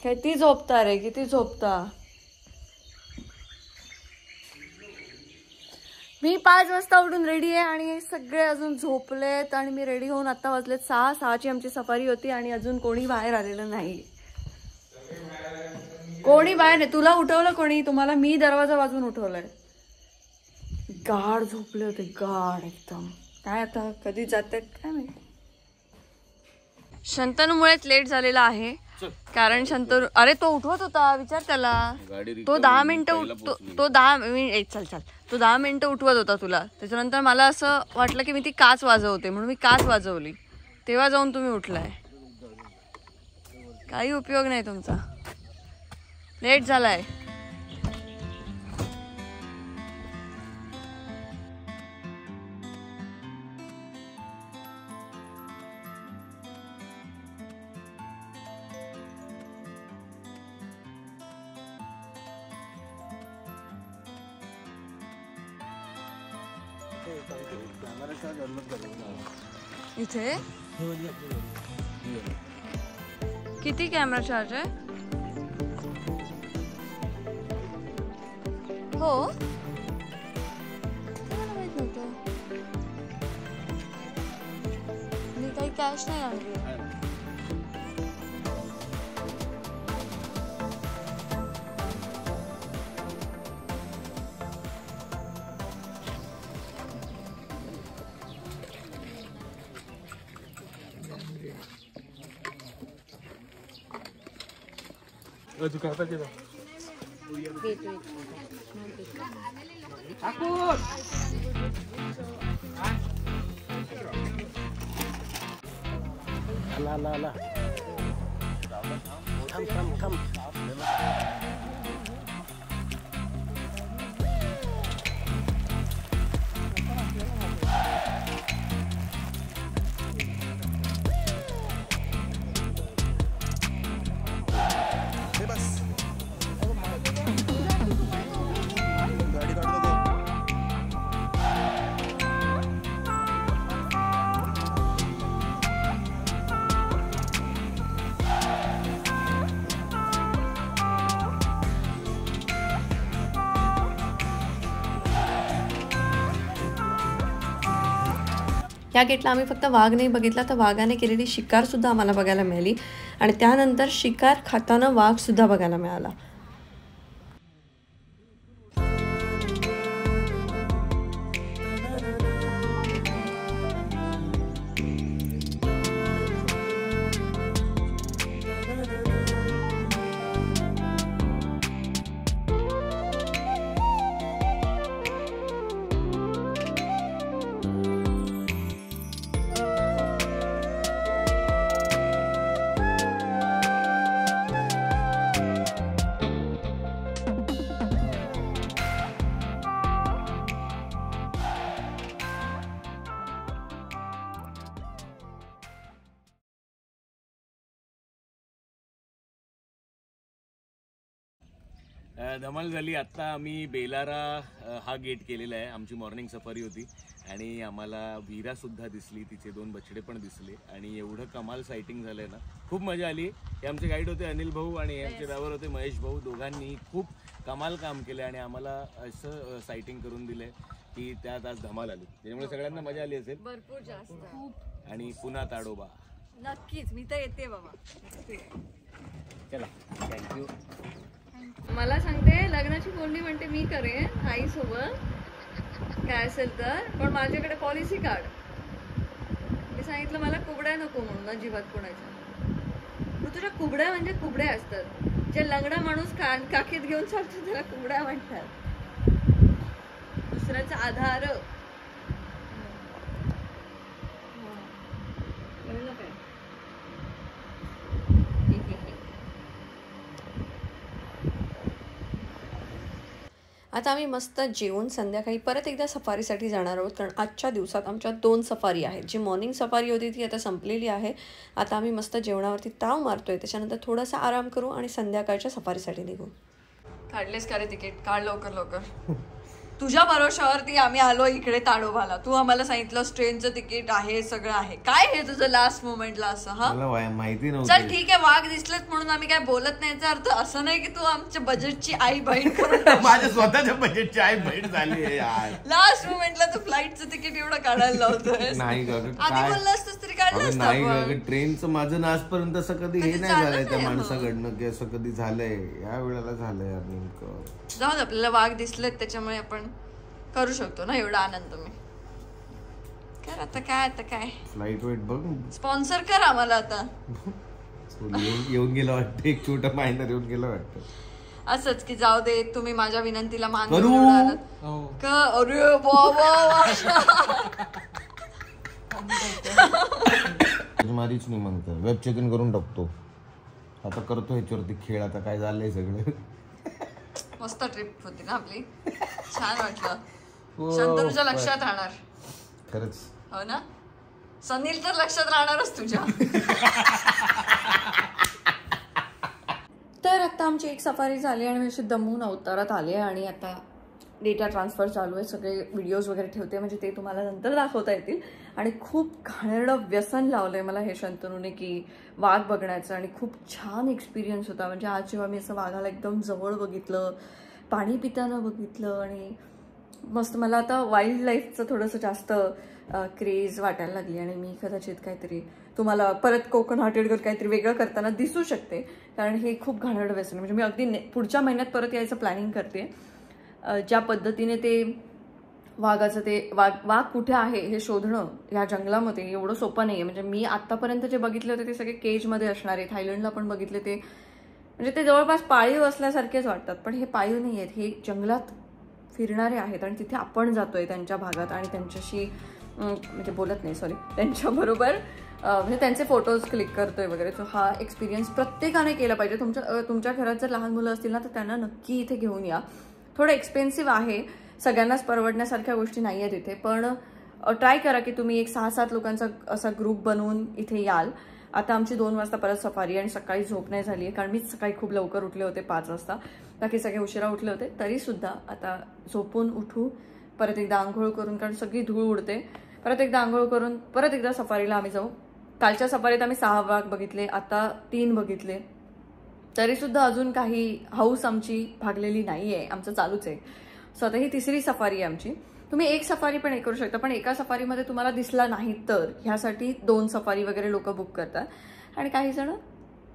किती झोपता रे, किती झोपता. मी 5 वाजता उठून रेडी आहे आणि सगळे अजून झोपलेत आणि मी रेडी होऊन आता वाजलेत 6. 6ची आमची सफारी होती आणि अजून कोणी बाहेर आलेलं नाही. कोणी बाहेर नाही. तुला उठवलं कोणी? तुम्हाला मी दरवाजा वाजून उठवलंय. गाढ झोपले होते, गाढ एकदम. काय आता कधी जातात काय माहिती. शंतनूमुळेच लेट झालेला आहे कारण शंतनू, अरे तो उठवत होता, विचार त्याला. तो 10 मिनिटं तो 10 मिनिट चल तो 10 मिनिटं उठवत होता तुला. त्याच्यानंतर मला असं वाटलं की मी ती काच वाजवते म्हणून मी काच वाजवली, तेव्हा जाऊन तुम्ही उठलाय. काही उपयोग नाही तुमचा, लेट झालाय. इथे किती कॅमेरा चार्ज आहे? हो, मला माहित नव्हतं. मी काही कॅश नाही आणली. या गेटला आम्ही फक्त वाघ नाही बघितला तर वाघाने केलेली शिकार सुद्धा आम्हाला बघायला मिळाली आणि त्यानंतर शिकार खाताना वाघ सुद्धा बघायला मिळाला. धमाल झाली. आत्ता आम्ही बेलारा हा गेट केलेला आहे. आमची मॉर्निंग सफारी होती आणि आम्हाला वीरासुद्धा दिसली, तिचे 2 बछडे पण दिसले आणि एवढं कमाल सायटिंग झालं आहे ना, खूप मजा आली. हे आमचे गाईड होते अनिल भाऊ आणि हे आमचे ड्रायव्हर होते महेश भाऊ. दोघांनी खूप कमाल काम केलं आणि आम्हाला असं सायटिंग करून दिलंय की त्यात आज धमाल आली. त्यामुळे सगळ्यांना मजा आली असेल भरपूर जास्त. आणि पुन्हा ताडोबा नक्कीच, मी तर येते बाबा. चला, थँक्यू. मला सांगते लग्नाची बोलणी म्हणते मी करेन आईसोबत काय असेल तर, पण माझ्याकडे पॉलिसी काढ. मी सांगितलं मला कुबड्या नको म्हणून अजिबात कोणाच्या. मग तुझ्या कुबड्या म्हणजे कुबड्या असतात, जे लंगडा माणूस काकीत घेऊन चालतो त्याला कुबड्या म्हणतात. दुसऱ्याचा आधार. कळलं काय? आता आम्ही मस्त जेवून संध्याकाळी परत एकदा सफारीसाठी जाणार आहोत, कारण आजच्या दिवसात आमच्या 2 सफारी आहेत. जी मॉर्निंग सफारी होती ती आता संपलेली आहे. आता आम्ही मस्त जेवणावरती ताव मारतोय, त्याच्यानंतर थोडासा आराम करू आणि संध्याकाळच्या सफारीसाठी निघू. काढलेस का रे तिकीट? काढ लवकर लवकर. तुझ्या भरोशावरती आम्ही आलो इकडे ताडोबाला. तू आम्हाला सांगितलं ट्रेनचं तिकीट आहे, सगळं आहे. काय हे तुझं लास्ट मोमेंटला असं? हा माहिती नव्हतं. चल ठीक आहे, वाघ दिसलेत म्हणून आम्ही काय बोलत नाही, याचा अर्थ असं नाही की तू आमच्या बजेटची आई बहीण करून माझ्या स्वतःच्या बजेटची आई बहीण झाली आहे यार. लास्ट मोमेंटला तू फ्लाईटचं तिकीट एवढं काढायला लावतोय. नाही आधी बोललं असतंस तरी काढलं नाही असतं. ट्रेनचं माझं आजपर्यंत असं कधी हे नाही झालंय त्या माणसाकडनं की असं कधी झालंय. या वेळेला झालंय यार नेमकं. जाऊ दे, आपल्याला वाघ दिसलेत त्याच्यामुळे आपण करू शकतो ना एवढा आनंद. मी कर आता काय फ्लाईट वेट बघ, स्पॉन्सर कर आम्हाला आता. येऊन गेलं वाटतं, एक छोटा मायनर येऊन गेलं वाटतं. असंच की जाऊ दे, तुम्ही माझ्या विनंतीला मान करू. अरे बाबा मारीच नाही म्हणतं, वेब चेक इन करून टाकतो आता. करतो ह्याच्यावरती खेळ. आता काय झालंय सगळं. मस्त ट्रिप होती ना आपली, छान वाटलं. शंतनुच्या लक्षात राहणार खरंच. हो ना, सनील तर लक्षात राहणारच तुझ्या. तर आता आमची एक सफारी झाली आणि मी अशी दमून अवतारात आले आणि आता डेटा ट्रान्सफर चालू आहे. सगळे व्हिडिओज वगैरे ठेवते, म्हणजे ते तुम्हाला नंतर दाखवता येतील. आणि खूप घाणेरडं व्यसन लावलंय मला हे शंतनूने की वाघ बघण्याचं, आणि खूप छान एक्सपिरियन्स होता. म्हणजे आज जेव्हा मी असं वाघाला एकदम जवळ बघितलं, पाणी पिताना बघितलं, आणि मस्त मला आता वाईल्ड लाईफचं थोडंसं जास्त क्रेज वाटायला लागली. आणि मी कदाचित काहीतरी तुम्हाला परत कोकण हॉटेलवर काहीतरी वेगळं करताना दिसू शकते, कारण हे खूप घाणेरडं व्यसन. म्हणजे मी अगदी पुढच्या महिन्यात परत यायचं प्लॅनिंग करते. ज्या पद्धतीने ते वाघाचं ते वाघ कुठे आहे हे शोधणं ह्या जंगलामध्ये एवढं सोपं नाही आहे. म्हणजे मी आत्तापर्यंत जे बघितले होते ते सगळे केजमध्ये असणार आहे. थायलंडला पण बघितले ते, म्हणजे ते जवळपास पाळीव असल्यासारखेच वाटतात, पण हे पाळीव नाही आहेत, हे जंगलात फिरणारे आहेत. आणि तिथे आपण जातोय त्यांच्या भागात आणि त्यांच्याशी म्हणजे बोलत नाही, सॉरी, त्यांच्याबरोबर म्हणजे त्यांचे फोटोज क्लिक करतोय वगैरे. सो हा एक्सपिरियन्स प्रत्येकाने केला पाहिजे. तुमच्या घरात जर लहान मुलं असतील ना तर त्यांना नक्की इथे घेऊन या. थोडं एक्सपेन्सिव्ह आहे, सगळ्यांनाच परवडण्यासारख्या गोष्टी नाही आहेत इथे, पण ट्राय करा की तुम्ही एक 6-7 लोकांचा असा ग्रुप बनवून इथे याल. आता आमची 2 वाजता परत सफारी आणि सकाळी झोप नाही झाली आहे, कारण मीच सकाळी खूप लवकर उठले होते 5 वाजता. बाकी सगळे उशिरा उठले होते, तरीसुद्धा आता झोपून उठू, परत एकदा आंघोळ करून, कारण सगळी धूळ उडते, परत एकदा आंघोळ करून परत एकदा सफारीला आम्ही जाऊ. कालच्या सफारीत आम्ही 6 वाघ बघितले, आता 3 बघितले, तरीसुद्धा अजून काही हाऊस आमची भागलेली नाही आहे, आमचं चालूच आहे. सो आता ही 3री सफारी आहे आमची. तुम्ही एक सफारी पण हे करू शकता, पण एका सफारीमध्ये तुम्हाला दिसला नाही तर ह्यासाठी 2 सफारी वगैरे लोक बुक करतात, आणि काही जण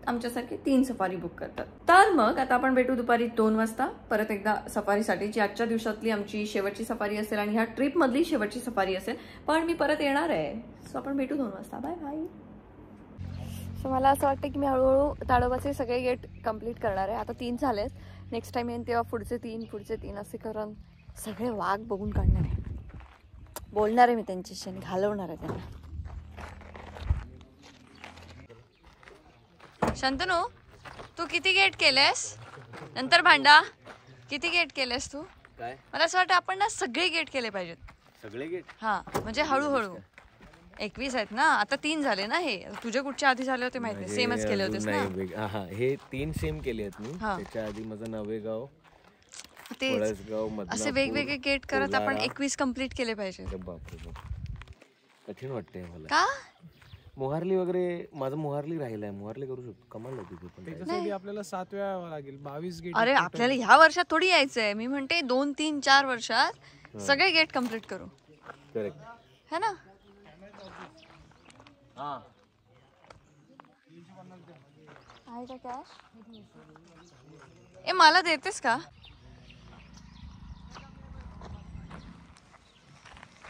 आमच्यासारखे 3 सफारी बुक करतात. तर मग आता आपण भेटू दुपारी 2 वाजता परत एकदा सफारीसाठी, जी आजच्या दिवसातली आमची शेवटची सफारी असेल आणि ह्या ट्रिपमधली शेवटची सफारी असेल. पण मी परत येणार आहे, सो आपण भेटू 2 वाजता. Bye bye. सो मला असं वाटतं की मी हळूहळू ताडोबाचे सगळे गेट कम्प्लीट करणार आहे. आता 3 झालेत, नेक्स्ट टाइम येईन तेव्हा पुढचे 3 असे करून सगळे वाघ बघून काढणार आहे. बोलणार आहे मी त्यांच्याशी आणि घालवणार आहे त्यांना. शंतनू, तू किती गेट केलेस? नंतर भांडा. किती गेट केलेस तू? काय? मला असं वाटतं आपण ना सगळे गेट केले पाहिजेत. सगळे गेट? हा, म्हणजे हळूहळू. 21 आहेत ना, आता 3 झाले ना. हे तुझे कुठच्या आधी झाले होते माहिती नाही, सेमच केले होतेस ना? हा, हे 3 सेम केले आहेत मी. त्याच्या आधी माझं नवेगाव, ते असे वेगवेगळे गेट करत आपण 21 कम्प्लीट केले पाहिजे. बापरे, कठीण वाटतंय मला. का? मोहारली वगैरे, माझं मोहारली राहिलाय, मोहारली करू शकतो. कमाल होती ते पण. त्याच्यासाठी आपल्याला 7 वेळा लागेल, 22 गेट. अरे आपल्याला ह्या वर्षात थोडी यायचंय. मी म्हणते 2, 3, 4 वर्षात सगळे गेट कम्प्लीट करू. करेक्ट है ना? आहे का कॅश? ए, मला देतेस का?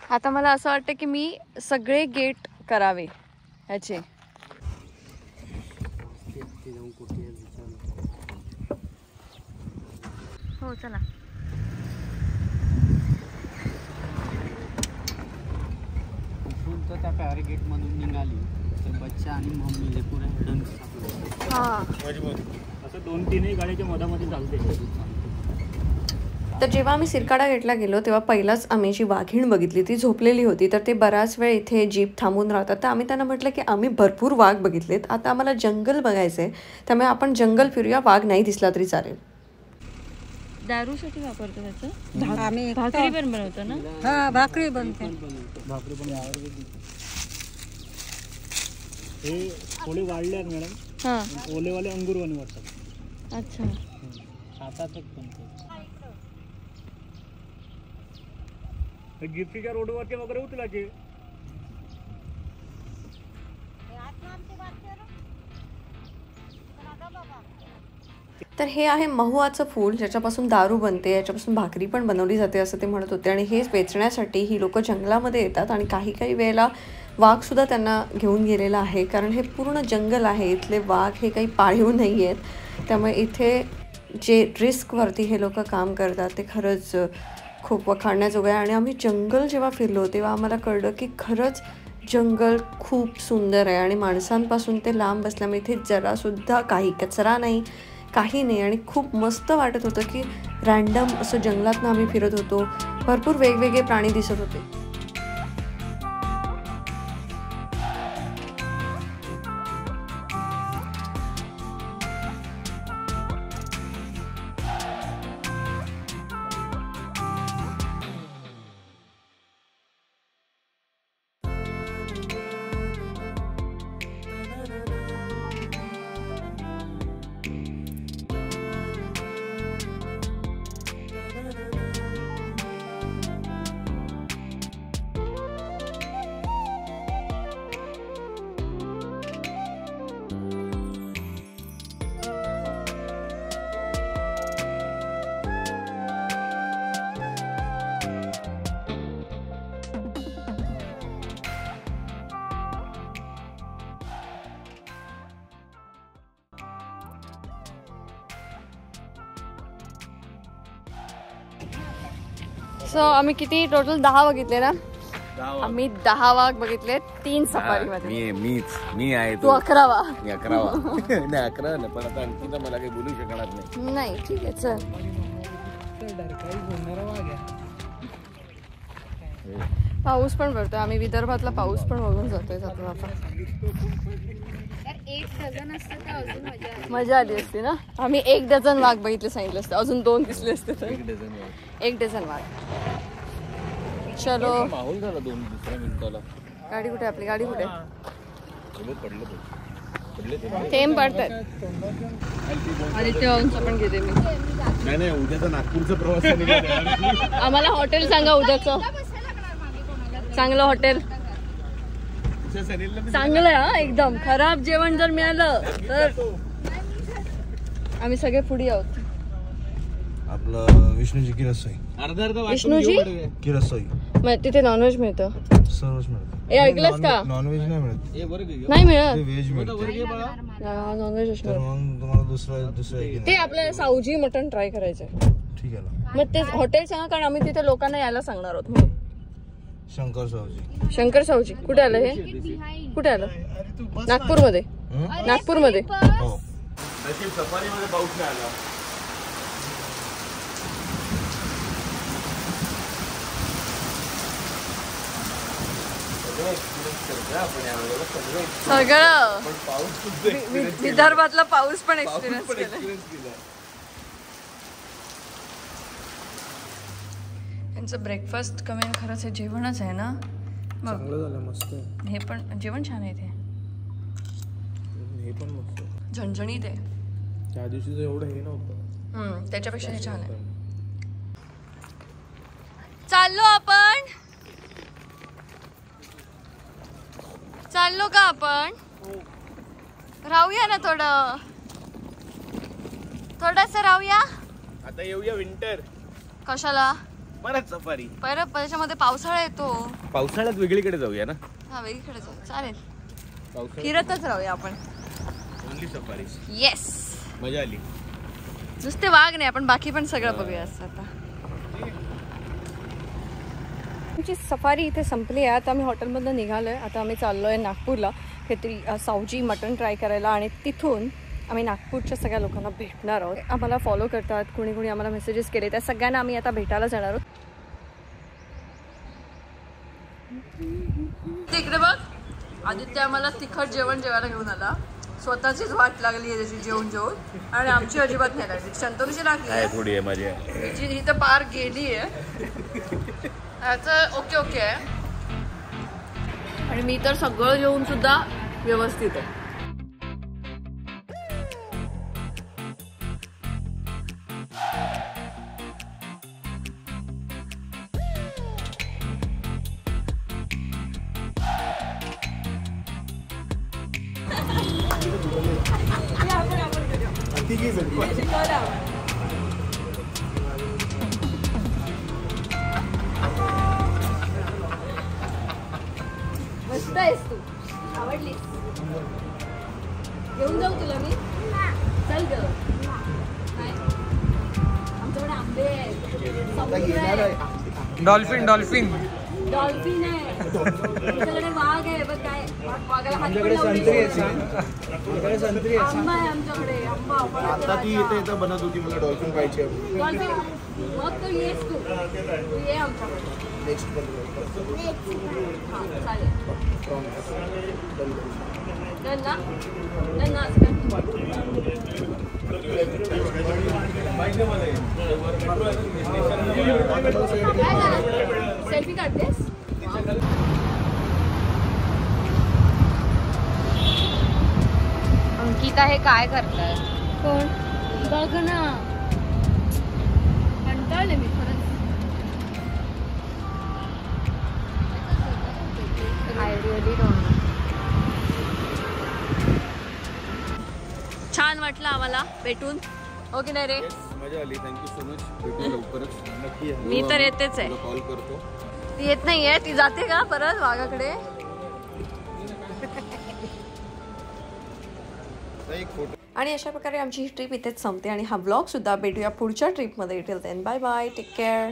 आता मला असं वाटतं की मी सगळे गेट करावे ह्याचे. हो चला. त्या पॅरी गेट मधून निघाली तर बच्चा आणि मम्मी हे पुढे हिडन असं 2-3 गाड्याच्या मधामध्ये चालते. तर जेव्हा आम्ही सिरकाडा गेटला गेलो तेव्हा पहिलाच आम्ही जी वाघीण बघितली ती झोपलेली होती. तर ते बराच वेळ इथे जीप थांबून राहतात. तर आम्ही त्यांना म्हटलं की आम्ही भरपूर वाघ बघितलेत, आता आम्हाला जंगल बघायचं आहे, त्यामुळे आपण जंगल फिरूया, वाघ नाही दिसला तरी चालेल. दारूसाठी वापरतो त्याचं. आम्ही भाकरी पण बनवतो ना. हा भाकरी बनते. भाकरी पण हे थोडे वाढले आहेत मॅडम. हा ओलेवाले अंगूर बनवतात. अच्छा. हातातच बनते. गिफ्टीच्या रोडवरचे वगैरे उचलायचे. तर हे आहे महुआचं फूल, ज्याच्यापासून दारू बनते, याच्यापासून भाकरी पण बनवली जाते असं ते म्हणत होते. आणि हेच वेचण्यासाठी ही लोक जंगलामध्ये येतात आणि काही वेळेला वाघसुद्धा त्यांना घेऊन गेलेला आहे, कारण हे पूर्ण जंगल आहे. इथले वाघ हे काही पाळीव नाही आहेत, त्यामुळे इथे जे रिस्कवरती हे लोक काम करतात ते खरंच खूप वखाणण्याजोगं आहे. आणि आम्ही जंगल जेव्हा फिरलो तेव्हा आम्हाला कळलं की खरंच जंगल खूप सुंदर आहे आणि माणसांपासून ते लांब असल्यामुळे इथे जरासुद्धा काही कचरा नाही, काही नाही. आणि खूप मस्त वाटत होतं की रँडम असं जंगलातनं आम्ही फिरत होतो. भरपूर वेगवेगळे प्राणी दिसत होते. सो आम्ही किती टोटल 10 बघितले ना. आम्ही 10 वाघ बघितले 3 सफारी मध्ये. मी आहे तू 11वा. मी 11वा. नाही 11 नाही, पण आता आणखी तर मला काही बोलू शकणार नाही. नाही ठीक आहे चल. पाऊस पण पडतोय. आम्ही विदर्भातला पाऊस पण बघून जातोय जातो आता. मजा आली असते ना. आम्ही 1 डझन वाघ बघितले सांगितलं असतं, अजून 2 दिसले असते तर 1 डझन वाघ. चलो माहोल झाला 2 मिनिटाला. गाडी कुठे आपली? गाडी कुठे? थेंब पडतात. आदित्य भाऊंचं पण घेते मी. नाही उद्याचा नागपूरचा प्रवास. आम्हाला हॉटेल सांगा उद्याचं. चांगलं हॉटेल. चांगलं आहे हा एकदम. खराब जेवण जर मिळालं तर आम्ही सगळे पुढे आहोत. आपलं विष्णूजी की रसोई. विष्णूजी की रसोई. तिथे नॉनव्हेज मिळतं. सर्वच मिळतं. हे ऐकलंस का? नॉनव्हेज नाही मिळत. नाही मिळत. व्हेज मिळतं. नॉनव्हेज तर असणार. मग तुम्हाला दुसरं ते आपल्याला सावजी मटण ट्राय करायचंय. ठीक आहे ना. मग ते हॉटेल सांगा, कारण आम्ही तिथे लोकांना यायला सांगणार आहोत म्हणून. शंकर सावजी. शंकर सावजी कुठे आलं हे? कुठे आलं? नागपूरमध्ये. नागपूरमध्ये. हो. सफारीमध्ये पाऊस नाही आला. सगळं विदर्भातला पाऊस पण एक्सपिरियन्स केला. त्यांचं ब्रेकफास्ट कमी खरंच हे जेवणच आहे ना. चांगलं झालं. मस्त. हे पण जेवण छान आहे. हे पण मस्त. झणझणीत आहे. त्या दिवशीचं एवढं हे नव्हतं. त्याच्यापेक्षा हे छान आहे. चाललो आपण. चाललो का आपण? राहूया ना थोडस राहूया. आता येऊया विंटर. कशाला? परत सफारी. परत त्याच्यामध्ये पावसाळा येतो. पावसाळ्यात वेगळीकडे जाऊया ना. हा वेगळीकडे जाऊ. चालेल. पावसाळ्यात फिरतच राहूया आपण. Only safari. येस. मजा आली. नुसते वाघ नाही, आपण बाकी पण सगळं बघूया आता. आमची सफारी इथे संपली आहे. आता आम्ही हॉटेलमधून निघालोय. आता आम्ही चाललोय नागपूरला काहीतरी सावजी मटण ट्राय करायला आणि तिथून आम्ही नागपूरच्या सगळ्या लोकांना भेटणार आहोत. आम्हाला फॉलो करतात, कोणी आम्हाला मेसेजेस केले, त्या सगळ्यांना आम्ही आता भेटायला जाणार आहोत. तिकडे बघ आदित्य आम्हाला तिखट जेवण जेवायला घेऊन आला. स्वतःचीच वाट लागली आहे त्याची जेवून जेवून आणि आमची अजिबात नाही लागली. शंतनूची लागली काय आहे. थोडी आहे माझी ही तर पार गेली आहे. ह्याचं ओके ओके आहे आणि मी तर सगळं जेवून सुद्धा व्यवस्थित आहे. मस्त आहेस तू, आवडलीस. घेऊन जाऊ तुला मी. चल ग. आमच्याकडे आंबे आहेत. डॉल्फिन डॉल्फिन डॉल्फिन आहे. तुमच्याकडे वाघ आहे बघ. काय वाघाला हात पण लावले. आंबा आहे आमच्याकडे. आंबा आता ती इथं बनत होती, मला डॉल्फिन पाहिजे. डॉल्फिन मग तू येस तू ये आमच्याकडे. नेक्स्ट हां चालेल. डन ना. डन ना. काय झालं? सेल्फी काढतेस? अंकिता हे काय करताय? कोण? बघ ना, कंटाळले मी खरंच. I really don't know. छान वाटलं आम्हाला भेटून, हो की नाही रे? मजा आली. Thank you so much. भेटू लवकरच. नक्की मी तर येतेच आहे. कॉल करतो. ती येत नाहीये. ती जाते का परत वाघाकडे? आणि अशा प्रकारे आमची ही ट्रिप इथेच संपते आणि हा ब्लॉग सुद्धा भेटूया पुढच्या ट्रिपमध्ये. Till then bye bye, take care.